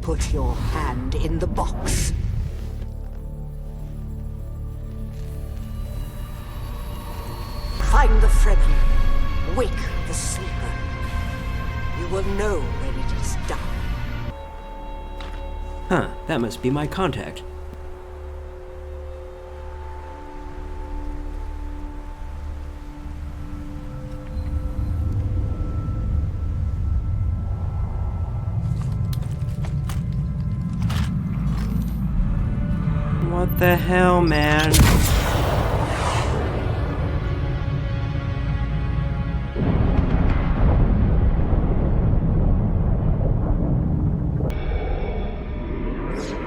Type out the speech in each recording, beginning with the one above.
Put your hand in the box. Find the Fremen. Wake the sleeper. You will know when it is done. Huh, that must be my contact. What the hell, man?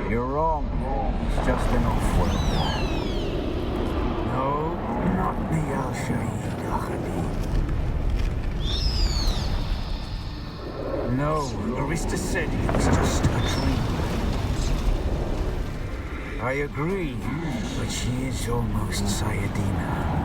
You're wrong. It's just an off-world. No, not the Shai-Hulud. No, Arista said it was just a dream. I agree, but she is almost Sayadina.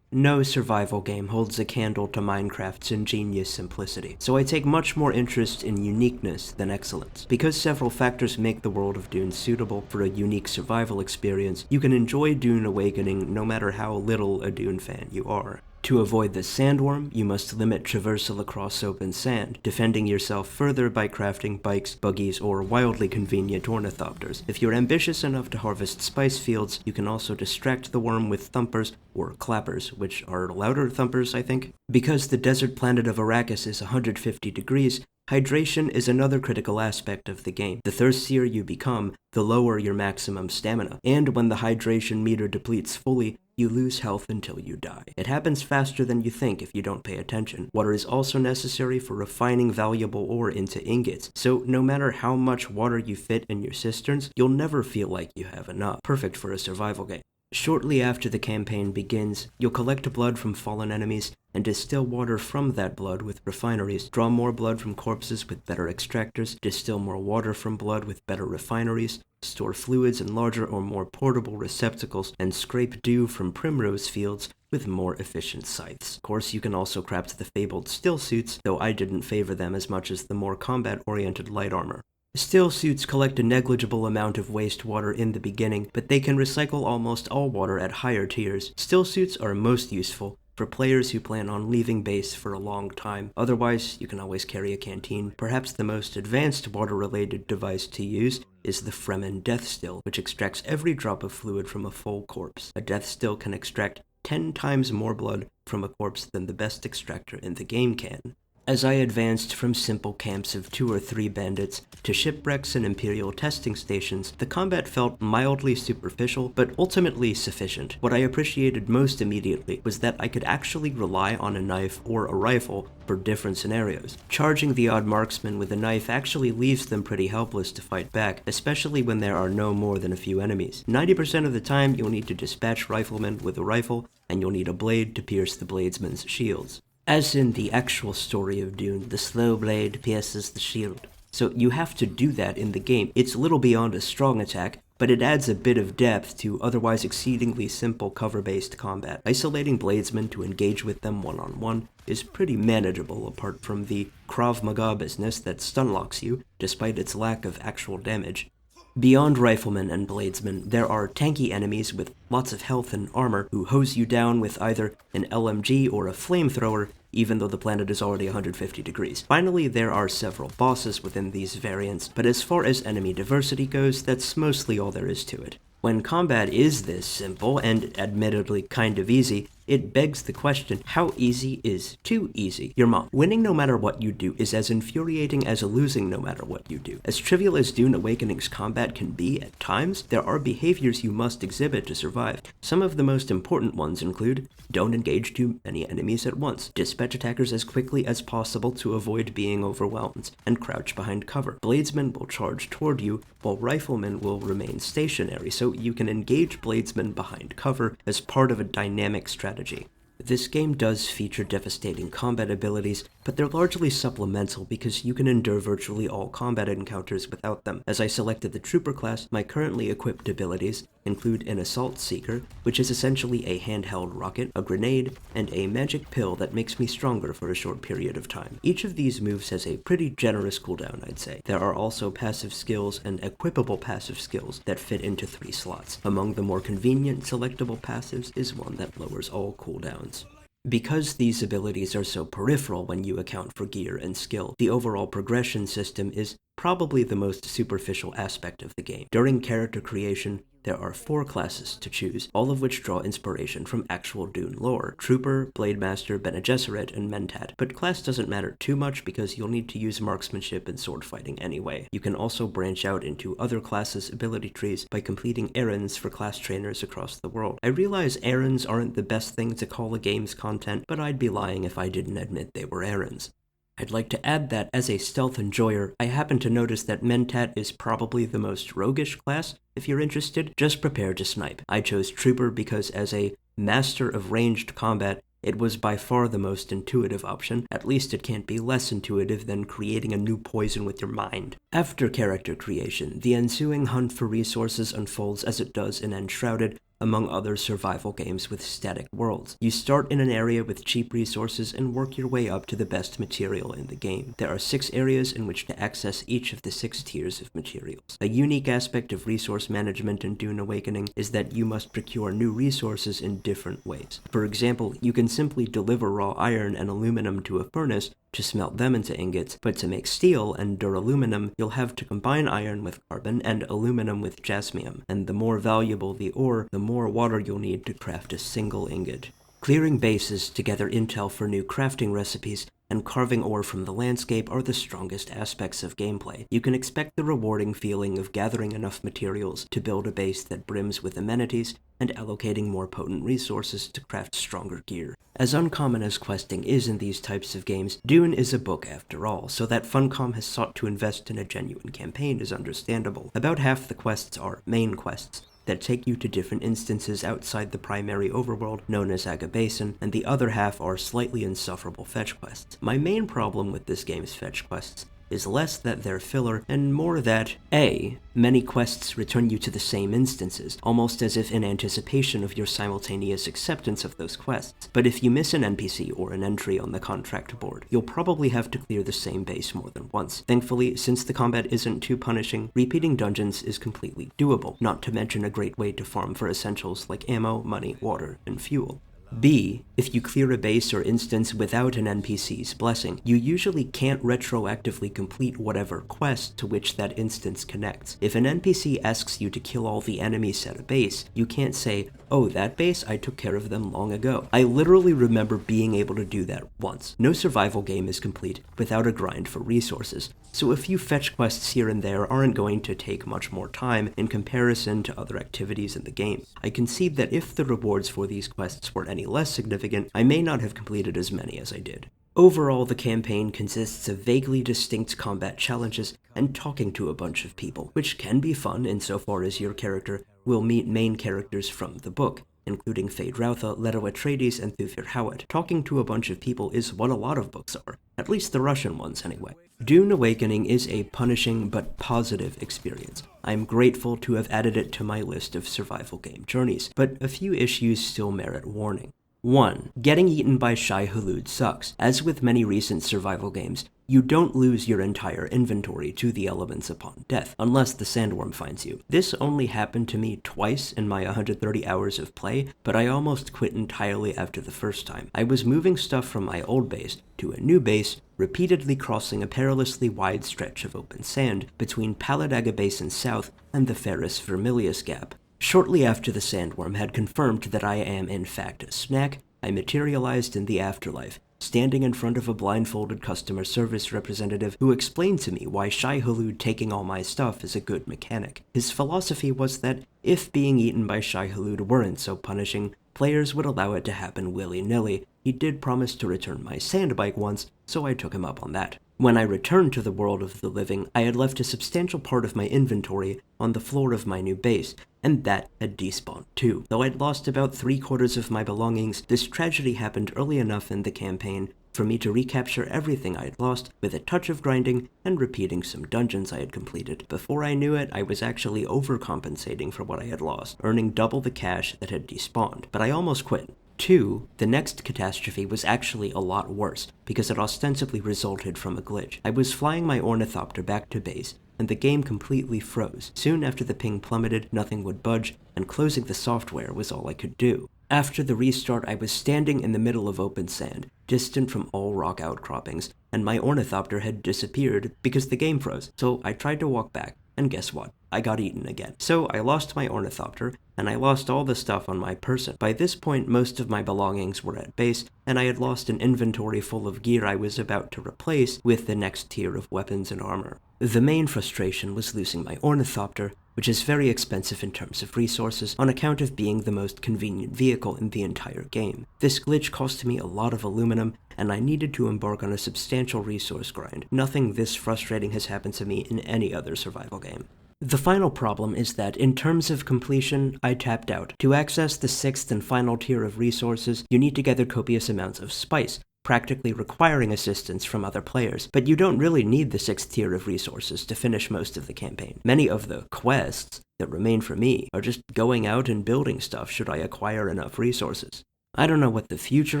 No survival game holds a candle to Minecraft's ingenious simplicity, so I take much more interest in uniqueness than excellence. Because several factors make the world of Dune suitable for a unique survival experience, you can enjoy Dune Awakening no matter how little a Dune fan you are. To avoid the sandworm, you must limit traversal across open sand, defending yourself further by crafting bikes, buggies, or wildly convenient ornithopters. If you're ambitious enough to harvest spice fields, you can also distract the worm with thumpers, or clappers, which are louder thumpers, I think. Because the desert planet of Arrakis is 150 degrees, hydration is another critical aspect of the game. The thirstier you become, the lower your maximum stamina, and when the hydration meter depletes fully, you lose health until you die. It happens faster than you think if you don't pay attention. Water is also necessary for refining valuable ore into ingots, so no matter how much water you fit in your cisterns, you'll never feel like you have enough. Perfect for a survival game. Shortly after the campaign begins, you'll collect blood from fallen enemies and distill water from that blood with refineries, draw more blood from corpses with better extractors, distill more water from blood with better refineries, store fluids in larger or more portable receptacles, and scrape dew from primrose fields with more efficient scythes. Of course, you can also craft the fabled still suits, though I didn't favor them as much as the more combat-oriented light armor. Still suits collect a negligible amount of wastewater in the beginning, but they can recycle almost all water at higher tiers. Still suits are most useful for players who plan on leaving base for a long time. Otherwise, you can always carry a canteen. Perhaps the most advanced water-related device to use is the Fremen Death Still, which extracts every drop of fluid from a full corpse. A Death Still can extract 10 times more blood from a corpse than the best extractor in the game can. As I advanced from simple camps of 2 or 3 bandits to shipwrecks and Imperial testing stations, the combat felt mildly superficial, but ultimately sufficient. What I appreciated most immediately was that I could actually rely on a knife or a rifle for different scenarios. Charging the odd marksman with a knife actually leaves them pretty helpless to fight back, especially when there are no more than a few enemies. 90% of the time, you'll need to dispatch riflemen with a rifle, and you'll need a blade to pierce the bladesman's shields. As in the actual story of Dune, the slow blade pierces the shield. So you have to do that in the game. It's little beyond a strong attack, but it adds a bit of depth to otherwise exceedingly simple cover-based combat. Isolating bladesmen to engage with them one-on-one is pretty manageable apart from the Krav Maga business that stunlocks you, despite its lack of actual damage. Beyond riflemen and bladesmen, there are tanky enemies with lots of health and armor who hose you down with either an LMG or a flamethrower, even though the planet is already 150 degrees. Finally, there are several bosses within these variants, but as far as enemy diversity goes, that's mostly all there is to it. When combat is this simple, and admittedly kind of easy, It begs the question, how easy is too easy? Your mom. Winning no matter what you do is as infuriating as losing no matter what you do. As trivial as Dune Awakening's combat can be at times, there are behaviors you must exhibit to survive. Some of the most important ones include, don't engage too many enemies at once, dispatch attackers as quickly as possible to avoid being overwhelmed, and crouch behind cover. Bladesmen will charge toward you, while riflemen will remain stationary, so you can engage bladesmen behind cover as part of a dynamic strategy. This game does feature devastating combat abilities, but they're largely supplemental because you can endure virtually all combat encounters without them. As I selected the Trooper class, my currently equipped abilities include an Assault Seeker, which is essentially a handheld rocket, a grenade, and a magic pill that makes me stronger for a short period of time. Each of these moves has a pretty generous cooldown, I'd say. There are also passive skills and equipable passive skills that fit into 3 slots. Among the more convenient selectable passives is one that lowers all cooldowns. Because these abilities are so peripheral when you account for gear and skill, the overall progression system is probably the most superficial aspect of the game. During character creation, there are 4 classes to choose, all of which draw inspiration from actual Dune lore: Trooper, Blademaster, Bene Gesserit, and Mentat. But class doesn't matter too much because you'll need to use marksmanship and sword fighting anyway. You can also branch out into other classes' ability trees by completing errands for class trainers across the world. I realize errands aren't the best thing to call a game's content, but I'd be lying if I didn't admit they were errands. I'd like to add that, as a stealth enjoyer, I happen to notice that Mentat is probably the most roguish class. If you're interested, just prepare to snipe. I chose Trooper because, as a master of ranged combat, it was by far the most intuitive option. At least it can't be less intuitive than creating a new poison with your mind. After character creation, the ensuing hunt for resources unfolds as it does in Enshrouded, among other survival games with static worlds. You start in an area with cheap resources and work your way up to the best material in the game. There are 6 areas in which to access each of the 6 tiers of materials. A unique aspect of resource management in Dune Awakening is that you must procure new resources in different ways. For example, you can simply deliver raw iron and aluminum to a furnace to smelt them into ingots, but to make steel and duraluminum, you'll have to combine iron with carbon and aluminum with jasmium, and the more valuable the ore, the more water you'll need to craft a single ingot. Clearing bases to gather intel for new crafting recipes and carving ore from the landscape are the strongest aspects of gameplay. You can expect the rewarding feeling of gathering enough materials to build a base that brims with amenities and allocating more potent resources to craft stronger gear. As uncommon as questing is in these types of games, Dune is a book after all, so that Funcom has sought to invest in a genuine campaign is understandable. About half the quests are main quests that take you to different instances outside the primary overworld known as Aga Basin, and the other half are slightly insufferable fetch quests. My main problem with this game's fetch quests is less that they're filler, and more that, A, many quests return you to the same instances, almost as if in anticipation of your simultaneous acceptance of those quests. But if you miss an NPC or an entry on the contract board, you'll probably have to clear the same base more than once. Thankfully, since the combat isn't too punishing, repeating dungeons is completely doable, not to mention a great way to farm for essentials like ammo, money, water, and fuel. B, if you clear a base or instance without an NPC's blessing, you usually can't retroactively complete whatever quest to which that instance connects. If an NPC asks you to kill all the enemies at a base, you can't say, "Oh, that base, I took care of them long ago." I literally remember being able to do that once. No survival game is complete without a grind for resources, so a few fetch quests here and there aren't going to take much more time in comparison to other activities in the game. I concede that if the rewards for these quests were any less significant, I may not have completed as many as I did. Overall, the campaign consists of vaguely distinct combat challenges and talking to a bunch of people, which can be fun insofar as your character will meet main characters from the book, including Feyd-Rautha, Leto Atreides, and Thufir Hawat. Talking to a bunch of people is what a lot of books are, at least the Russian ones anyway. Dune Awakening is a punishing but positive experience. I'm grateful to have added it to my list of survival game journeys, but a few issues still merit warning. 1. Getting eaten by Shai-Hulud sucks. As with many recent survival games, you don't lose your entire inventory to the elements upon death, unless the sandworm finds you. This only happened to me twice in my 130 hours of play, but I almost quit entirely after the first time. I was moving stuff from my old base to a new base, repeatedly crossing a perilously wide stretch of open sand between Paladaga Basin South and the Ferris Vermilius Gap. Shortly after the sandworm had confirmed that I am in fact a snack, I materialized in the afterlife, standing in front of a blindfolded customer service representative who explained to me why Shai-Hulud taking all my stuff is a good mechanic. His philosophy was that if being eaten by Shai-Hulud weren't so punishing, players would allow it to happen willy-nilly. He did promise to return my sandbike once, so I took him up on that. When I returned to the world of the living, I had left a substantial part of my inventory on the floor of my new base, and that had despawned too. Though I'd lost about 3/4 of my belongings, this tragedy happened early enough in the campaign for me to recapture everything I had lost with a touch of grinding and repeating some dungeons I had completed. Before I knew it, I was actually overcompensating for what I had lost, earning double the cash that had despawned, but I almost quit. 2, the next catastrophe was actually a lot worse, because it ostensibly resulted from a glitch. I was flying my ornithopter back to base, and the game completely froze. Soon after the ping plummeted, nothing would budge, and closing the software was all I could do. After the restart, I was standing in the middle of open sand, distant from all rock outcroppings, and my ornithopter had disappeared because the game froze, so I tried to walk back, and guess what? I got eaten again. So I lost my ornithopter, and I lost all the stuff on my person. By this point, most of my belongings were at base, and I had lost an inventory full of gear I was about to replace with the next tier of weapons and armor. The main frustration was losing my ornithopter, which is very expensive in terms of resources on account of being the most convenient vehicle in the entire game. This glitch cost me a lot of aluminum, and I needed to embark on a substantial resource grind. Nothing this frustrating has happened to me in any other survival game. The final problem is that, in terms of completion, I tapped out. To access the 6th and final tier of resources, you need to gather copious amounts of spice, practically requiring assistance from other players. But you don't really need the 6th tier of resources to finish most of the campaign. Many of the quests that remain for me are just going out and building stuff should I acquire enough resources. I don't know what the future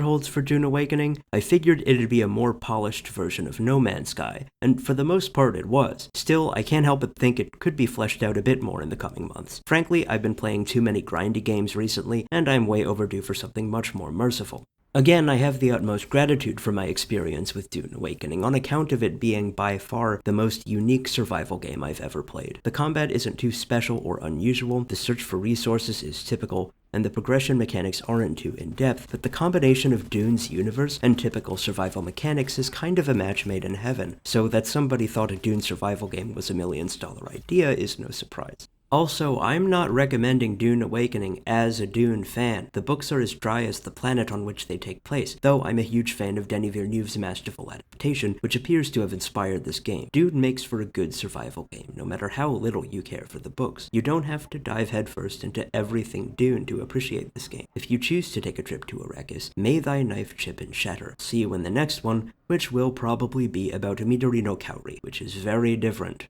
holds for Dune Awakening. I figured it'd be a more polished version of No Man's Sky, and for the most part it was. Still, I can't help but think it could be fleshed out a bit more in the coming months. Frankly, I've been playing too many grindy games recently, and I'm way overdue for something much more merciful. Again, I have the utmost gratitude for my experience with Dune Awakening, on account of it being by far the most unique survival game I've ever played. The combat isn't too special or unusual, the search for resources is typical, and the progression mechanics aren't too in-depth, but the combination of Dune's universe and typical survival mechanics is kind of a match made in heaven, so that somebody thought a Dune survival game was a million-dollar idea is no surprise. Also, I'm not recommending Dune Awakening as a Dune fan. The books are as dry as the planet on which they take place, though I'm a huge fan of Denis Villeneuve's masterful adaptation, which appears to have inspired this game. Dune makes for a good survival game, no matter how little you care for the books. You don't have to dive headfirst into everything Dune to appreciate this game. If you choose to take a trip to Arrakis, may thy knife chip and shatter. See you in the next one, which will probably be about Midori no Kaori, which is very different.